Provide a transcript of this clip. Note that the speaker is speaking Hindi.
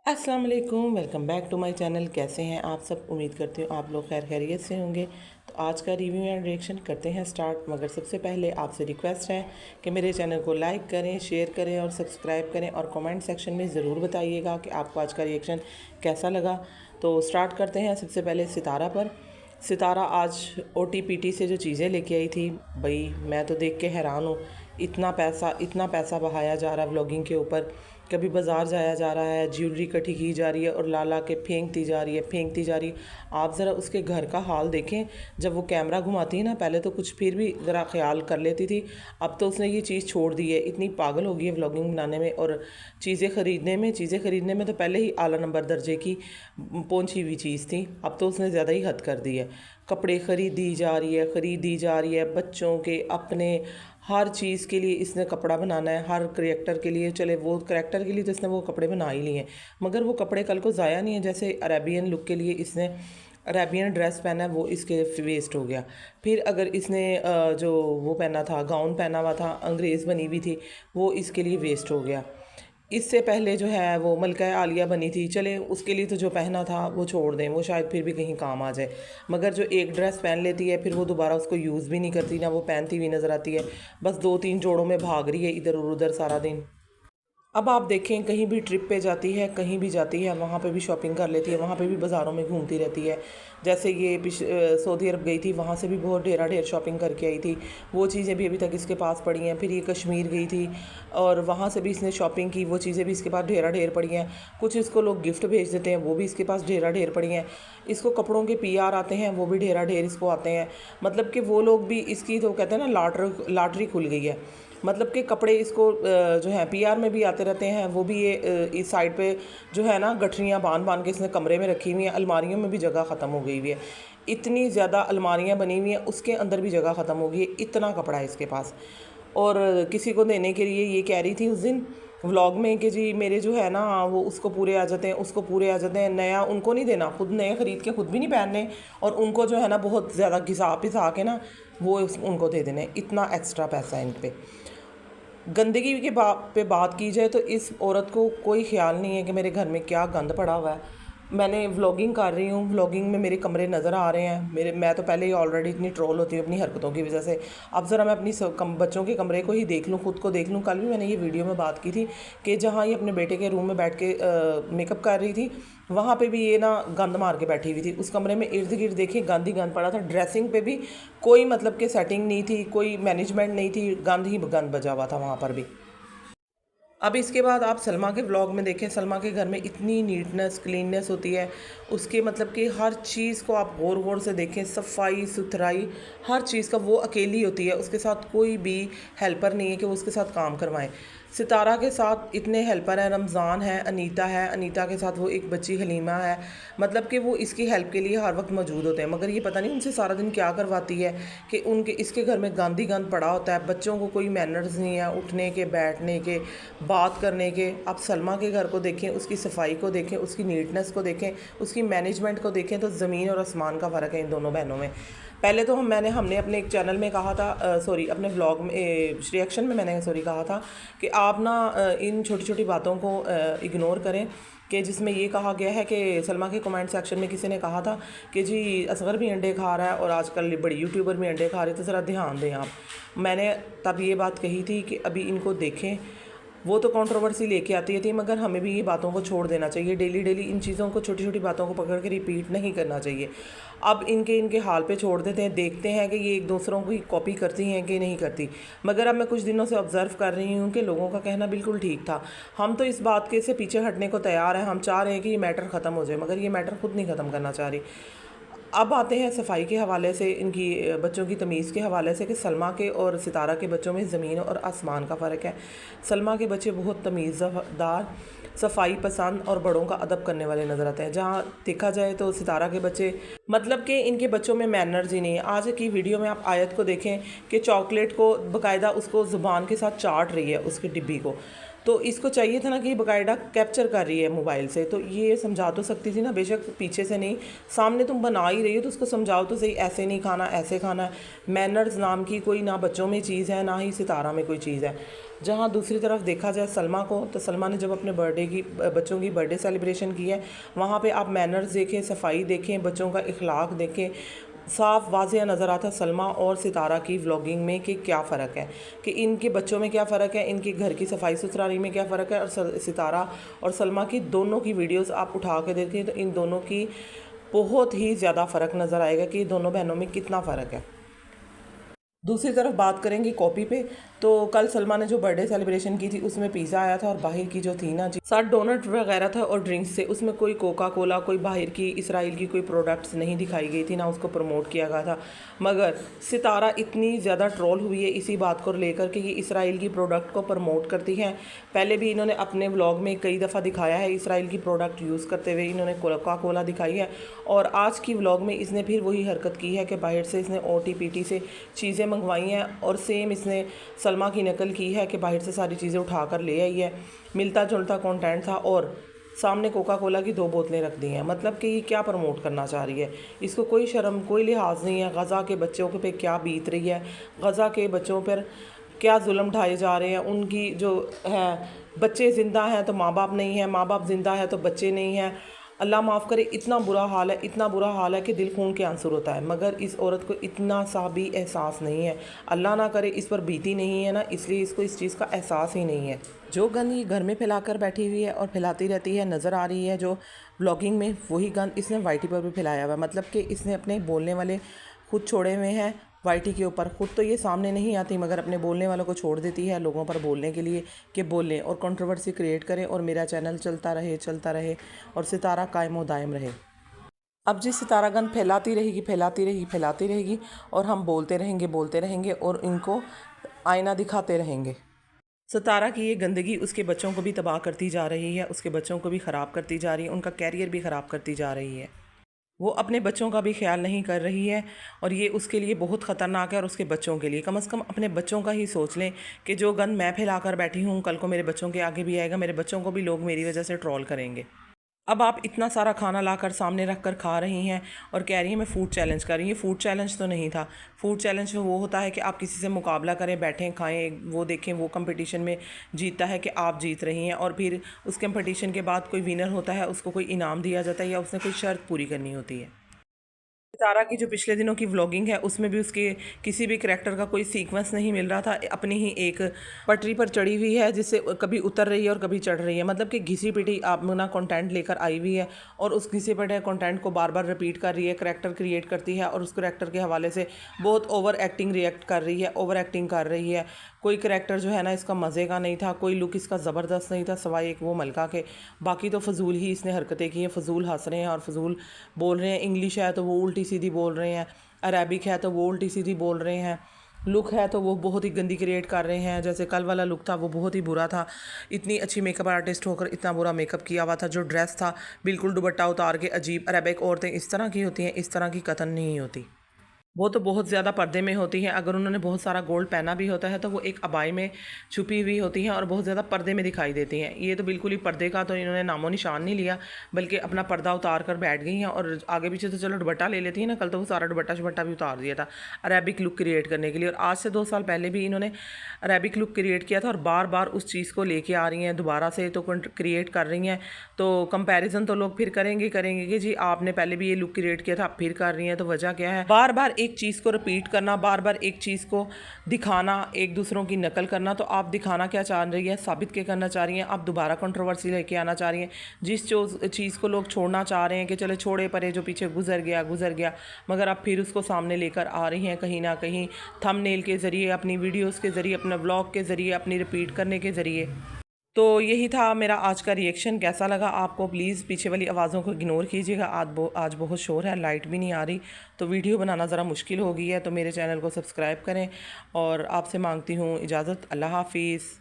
अस्सलाम वालेकुम, welcome back to my channel. कैसे हैं आप सब? उम्मीद करती हूँ आप लोग खैर खैरियत से होंगे। तो आज का रिव्यू एंड रिएक्शन करते हैं स्टार्ट। मगर सबसे पहले आपसे रिक्वेस्ट है कि मेरे चैनल को लाइक करें, शेयर करें और सब्सक्राइब करें और कमेंट सेक्शन में ज़रूर बताइएगा कि आपको आज का रिएक्शन कैसा लगा। तो स्टार्ट करते हैं सबसे पहले सितारा पर। सितारा आज OTPT से जो चीज़ें लेके आई थी, भाई मैं तो देख के हैरान हूँ। इतना पैसा बहाया जा रहा है व्लॉगिंग के ऊपर। कभी बाज़ार जाया जा रहा है, ज्वेलरी इकट्ठी की जा रही है और ला ला के फेंकती जा रही है। आप ज़रा उसके घर का हाल देखें। जब वो कैमरा घुमाती है ना, पहले तो कुछ फिर भी ज़रा ख्याल कर लेती थी, अब तो उसने ये चीज़ छोड़ दी है। इतनी पागल हो गई है व्लॉगिंग बनाने में और चीज़ें ख़रीदने में तो पहले ही आला नंबर दर्जे की पहुंची हुई चीज़ थी, अब तो उसने ज़्यादा ही हद कर दी है। कपड़े ख़रीदी जा रही है, बच्चों के, अपने, हर चीज़ के लिए इसने कपड़ा बनाना है। हर करैक्टर के लिए, चले वो करैक्टर के लिए तो इसने वो कपड़े बना ही लिए हैं, मगर वो कपड़े कल को ज़ाया नहीं है। जैसे अरेबियन लुक के लिए इसने अरेबियन ड्रेस पहना है, वो इसके वेस्ट हो गया। फिर अगर इसने जो वो पहना था, गाउन पहना हुआ था, अंग्रेज़ बनी हुई थी, वो इसके लिए वेस्ट हो गया। इससे पहले जो है वो मलका आलिया बनी थी, चले उसके लिए तो जो पहना था वो छोड़ दें, वो शायद फिर भी कहीं काम आ जाए। मगर जो एक ड्रेस पहन लेती है फिर वो दोबारा उसको यूज़ भी नहीं करती, ना वो पहनती हुई नज़र आती है। बस 2-3 जोड़ों में भाग रही है इधर और उधर सारा दिन। अब आप देखें, कहीं भी ट्रिप पे जाती है, कहीं भी जाती है, वहाँ पे भी शॉपिंग कर लेती है, वहाँ पे भी बाज़ारों में घूमती रहती है। जैसे ये सऊदी अरब गई थी, वहाँ से भी बहुत ढेर शॉपिंग करके आई थी। वो चीज़ें भी अभी तक इसके पास पड़ी हैं। फिर ये कश्मीर गई थी और वहाँ से भी इसने शॉपिंग की, वो चीज़ें भी इसके पास ढेर पड़ी हैं। कुछ इसको लोग गिफ्ट भेज देते हैं, वो भी इसके पास ढेर पड़ी हैं। इसको कपड़ों के PR आते हैं, वो भी ढेर इसको आते हैं। मतलब कि वो लोग भी इसकी, तो कहते हैं ना, लॉटरी खुल गई है। मतलब कि कपड़े इसको जो है PR में भी आते रहते हैं। वो भी ये इस साइड पे जो है ना, गठरियाँ बांध के इसने कमरे में रखी हुई हैं। अलमारियों में भी जगह ख़त्म हो गई हुई है। इतनी ज़्यादा अलमारियाँ बनी हुई हैं, उसके अंदर भी जगह ख़त्म हो गई है। इतना कपड़ा है इसके पास। और किसी को देने के लिए ये कह रही थी उस दिन व्लॉग में कि जी मेरे जो है ना, वो उसको पूरे आ जाते हैं। नया उनको नहीं देना, खुद नए ख़रीद के खुद भी नहीं पहनने, और उनको जो है ना बहुत ज़्यादा घिसा पिसा के ना वो उनको दे देने। इतना एक्स्ट्रा पैसा है इन पर। गंदगी के पे बात की जाए तो इस औरत को कोई ख्याल नहीं है कि मेरे घर में क्या गंद पड़ा हुआ है। मैंने व्लॉगिंग कर रही हूँ, व्लॉगिंग में मेरे कमरे नज़र आ रहे हैं। मैं तो पहले ही ऑलरेडी इतनी ट्रोल होती हूँ अपनी हरकतों की वजह से। अब ज़रा मैं अपनी बच्चों के कमरे को ही देख लूँ, खुद को देख लूँ। कल भी मैंने ये वीडियो में बात की थी कि जहाँ ये अपने बेटे के रूम में बैठ के मेकअप कर रही थी, वहाँ पे भी ये ना गंद मार के बैठी हुई थी। उस कमरे में इर्द गिर्द देखिए गंद ही गंद पड़ा था। ड्रेसिंग पे भी कोई मतलब कि सेटिंग नहीं थी, कोई मैनेजमेंट नहीं थी, गंद ही गंद बजा हुआ था वहाँ पर भी। अब इसके बाद आप सलमा के व्लॉग में देखें, सलमा के घर में इतनी नीटनेस क्लीननेस होती है। उसके मतलब कि हर चीज़ को आप गौर से देखें, सफाई सुथराई हर चीज़ का वो अकेली होती है। उसके साथ कोई भी हेल्पर नहीं है कि वो उसके साथ काम करवाएं। सितारा के साथ इतने हेल्पर हैं, रमज़ान है, अनीता के साथ वो एक बच्ची हलीमा है। मतलब कि वो इसकी हेल्प के लिए हर वक्त मौजूद होते हैं, मगर ये पता नहीं उनसे सारा दिन क्या करवाती है कि इसके घर में गंद ही गंद पड़ा होता है। बच्चों को कोई मैनर्स नहीं है, उठने के, बैठने के, बात करने के। आप सलमा के घर को देखें, उसकी सफाई को देखें, उसकी नीटनेस को देखें, उसकी मैनेजमेंट को देखें, तो ज़मीन और आसमान का फ़र्क है इन दोनों बहनों में। पहले तो हमने अपने एक चैनल में कहा था, अपने व्लॉग में, रिएक्शन में मैंने कहा था कि आप ना इन छोटी छोटी बातों को इग्नोर करें। कि जिसमें ये कहा गया है कि सलमा के कमेंट सेक्शन में किसी ने कहा था कि जी असगर भी अंडे खा रहा है और आजकल बड़ी यूट्यूबर भी अंडे खा रहे, तो ज़रा ध्यान दें आप। मैंने तब ये बात कही थी कि अभी इनको देखें, वो तो कंट्रोवर्सी लेके आती थी, मगर हमें भी ये बातों को छोड़ देना चाहिए। डेली इन चीज़ों को, छोटी छोटी बातों को पकड़ के रिपीट नहीं करना चाहिए। अब इनके हाल पे छोड़ देते हैं, देखते हैं कि ये एक दूसरों की कॉपी करती हैं कि नहीं करती। मगर अब मैं कुछ दिनों से ऑब्ज़र्व कर रही हूँ कि लोगों का कहना बिल्कुल ठीक था। हम तो इस बात के से पीछे हटने को तैयार हैं, हम चाह रहे हैं कि ये मैटर ख़त्म हो जाए, मगर ये मैटर खुद नहीं ख़त्म करना चाह रही। अब आते हैं सफाई के हवाले से, इनकी बच्चों की तमीज़ के हवाले से, कि सलमा के और सितारा के बच्चों में ज़मीन और आसमान का फ़र्क है। सलमा के बच्चे बहुत तमीज़दार, सफाई पसंद और बड़ों का अदब करने वाले नज़र आते हैं। जहाँ देखा जाए तो सितारा के बच्चे, मतलब कि इनके बच्चों में मैनर्स ही नहीं है। आज की वीडियो में आप आयत को देखें कि चॉकलेट को बाकायदा उसको ज़ुबान के साथ चाट रही है, उसकी डिब्बी को। तो इसको चाहिए था ना कि बाकायदा कैप्चर कर रही है मोबाइल से, तो ये समझा तो सकती थी ना, बेशक पीछे से नहीं, सामने तुम बना ही रही हो तो उसको समझाओ तो सही, ऐसे नहीं खाना, ऐसे खाना है। मैनर्स नाम की कोई ना बच्चों में चीज़ है, ना ही सितारा में कोई चीज़ है। जहाँ दूसरी तरफ देखा जाए सलमा को, तो सलमा ने जब अपने बच्चों की बर्थडे सेलिब्रेशन की है, वहाँ पे आप मैनर्स देखें, सफाई देखें, बच्चों का इखलाक देखें, साफ वाज़ेह नज़र आता है सलमा और सितारा की व्लॉगिंग में कि क्या फ़र्क है, कि इनके बच्चों में क्या फ़र्क है, इनके घर की सफाई सुथराई में क्या फ़र्क है। और सितारा और सलमा की दोनों की वीडियोस आप उठा के देखें तो इन दोनों की बहुत ही ज़्यादा फ़र्क नज़र आएगा कि दोनों बहनों में कितना फ़र्क है। दूसरी तरफ बात करेंगे कॉपी पे, तो कल सलमा ने जो बर्थडे सेलिब्रेशन की थी उसमें पिज़्ज़ा आया था और बाहर की जो थी ना जी साथ डोनट वगैरह था और ड्रिंक्स से, उसमें कोई कोका कोला, कोई बाहर की इसराइल की कोई प्रोडक्ट्स नहीं दिखाई गई थी, ना उसको प्रमोट किया गया था। मगर सितारा इतनी ज़्यादा ट्रोल हुई है इसी बात को लेकर कि ये इसराइल की प्रोडक्ट को प्रमोट करती हैं। पहले भी इन्होंने अपने व्लॉग में कई दफ़ा दिखाया है इसराइल की प्रोडक्ट यूज़ करते हुए, इन्होंने कोका कोला दिखाई है। और आज की व्लॉग में इसने फिर वही हरकत की है कि बाहर से इसने OTPT से चीज़ें मंगवाई हैं और सेम इसने सलमा की नकल की है कि बाहर से सारी चीज़ें उठा कर ले आई है। मिलता जुलता कंटेंट था और सामने कोका कोला की 2 बोतलें रख दी हैं। मतलब कि ये क्या प्रमोट करना चाह रही है, इसको कोई शर्म कोई लिहाज नहीं है। गज़ा के बच्चों पे क्या बीत रही है, गज़ा के बच्चों पर क्या जुल्म ढाए जा रहे हैं, उनकी जो है बच्चे ज़िंदा हैं तो माँ बाप नहीं है, माँ बाप ज़िंदा है तो बच्चे नहीं हैं। अल्लाह माफ़ करे, इतना बुरा हाल है, इतना बुरा हाल है कि दिल खून के आंसू होता है। मगर इस औरत को इतना सा भी एहसास नहीं है, अल्लाह ना करे इस पर बीती नहीं है ना, इसलिए इसको इस चीज़ का एहसास ही नहीं है। जो गंद ये घर में फैलाकर बैठी हुई है और फैलाती रहती है नज़र आ रही है जो व्लॉगिंग में, वही गंद इसने वाईटी पर भी फैलाया हुआ है। मतलब कि इसने अपने बोलने वाले खुद छोड़े हुए हैं वाईटी के ऊपर। खुद तो ये सामने नहीं आती मगर अपने बोलने वालों को छोड़ देती है लोगों पर बोलने के लिए कि बोलें और कंट्रोवर्सी क्रिएट करें और मेरा चैनल चलता रहे और सितारा कायम व दायम रहे। अब जी सितारा गंद फैलाती रहेगी और हम बोलते रहेंगे और इनको आईना दिखाते रहेंगे। सितारा की ये गंदगी उसके बच्चों को भी तबाह करती जा रही है, उसके बच्चों को भी ख़राब करती जा रही है, उनका कैरियर भी ख़राब करती जा रही है। वो अपने बच्चों का भी ख्याल नहीं कर रही है और ये उसके लिए बहुत ख़तरनाक है। और उसके बच्चों के लिए कम से कम अपने बच्चों का ही सोच लें कि जो गंद मैं फैला कर बैठी हूँ कल को मेरे बच्चों के आगे भी आएगा, मेरे बच्चों को भी लोग मेरी वजह से ट्रोल करेंगे। अब आप इतना सारा खाना लाकर सामने रख कर खा रही हैं और कह रही हैं मैं फ़ूड चैलेंज कर रही हूँ। ये फ़ूड चैलेंज तो नहीं था। फ़ूड चैलेंज वो होता है कि आप किसी से मुकाबला करें, बैठें, खाएं, वो देखें वो कंपटीशन में जीतता है कि आप जीत रही हैं और फिर उस कंपटीशन के बाद कोई विनर होता है, उसको कोई इनाम दिया जाता है या उसने कोई शर्त पूरी करनी होती है। सितारा की जो पिछले दिनों की व्लॉगिंग है उसमें भी उसके किसी भी करैक्टर का कोई सीक्वेंस नहीं मिल रहा था। अपनी ही एक पटरी पर चढ़ी हुई है जिससे कभी उतर रही है और कभी चढ़ रही है। मतलब कि घिसी पिटी अपना कंटेंट लेकर आई हुई है और उस घिसे पिटे कंटेंट को बार बार रिपीट कर रही है, करैक्टर क्रिएट करती है और उस करैक्टर के हवाले से बहुत ओवर एक्टिंग रिएक्ट कर रही है, ओवर एक्टिंग कर रही है। कोई करैक्टर जो है ना इसका मज़े का नहीं था, कोई लुक इसका ज़बरदस्त नहीं था सवाए एक वो मलका के। बाकी तो फजूल ही इसने हरकतें की हैं, फजूल हंस रहे हैं और फजूल बोल रहे हैं। इंग्लिश है तो वो उल्टी सीधी बोल रहे हैं, अरेबिक है तो वो उल्टी सीधी बोल रहे हैं, लुक है तो वो बहुत ही गंदी क्रिएट कर रहे हैं। जैसे कल वाला लुक था वो बहुत ही बुरा था, इतनी अच्छी मेकअप आर्टिस्ट होकर इतना बुरा मेकअप किया हुआ था। जो ड्रेस था बिल्कुल दुपट्टा उतार के अजीब। अरेबिक औरतें इस तरह की होती हैं, इस तरह की कतन नहीं होती। वो तो बहुत ज़्यादा पर्दे में होती हैं। अगर उन्होंने बहुत सारा गोल्ड पहना भी होता है तो वो एक अबाई में छुपी हुई होती हैं और बहुत ज़्यादा पर्दे में दिखाई देती हैं। ये तो बिल्कुल ही पर्दे का तो इन्होंने नामो निशान नहीं लिया, बल्कि अपना पर्दा उतार कर बैठ गई हैं। और आगे पीछे तो चलो दुपट्टा ले लेती हैं ना, कल तो वो सारा दुपट्टा भी उतार दिया था अरेबिक लुक क्रिएट करने के लिए। और आज से 2 साल पहले भी इन्होंने अरेबिक लुक क्रिएट किया था और बार बार उस चीज़ को लेके आ रही हैं दोबारा से तो क्रिएट कर रही हैं। तो कंपैरिजन तो लोग फिर करेंगे कि जी आपने पहले भी ये लुक क्रिएट किया था, आप फिर कर रही हैं, तो वजह क्या है? बार बार एक चीज़ को रिपीट करना, बार बार एक चीज़ को दिखाना, एक दूसरों की नकल करना। तो आप दिखाना क्या चाह रही है, साबित क्या करना चाह रही हैं? आप दोबारा कंट्रोवर्सी लेके आना चाह रही हैं। जिस चीज़ को लोग छोड़ना चाह रहे हैं कि चले छोड़े परे, जो पीछे गुजर गया, मगर आप फिर उसको सामने लेकर आ रही हैं कहीं ना कहीं थंबनेल के ज़रिए, अपनी वीडियोज़ के ज़रिए, अपने व्लॉग के ज़रिए, अपनी रिपीट करने के ज़रिए। तो यही था मेरा आज का रिएक्शन। कैसा लगा आपको? प्लीज़ पीछे वाली आवाज़ों को इग्नोर कीजिएगा। आज बहुत शोर है, लाइट भी नहीं आ रही, तो वीडियो बनाना ज़रा मुश्किल हो गई है। तो मेरे चैनल को सब्सक्राइब करें और आपसे मांगती हूँ इजाज़त। अल्लाह हाफिज़।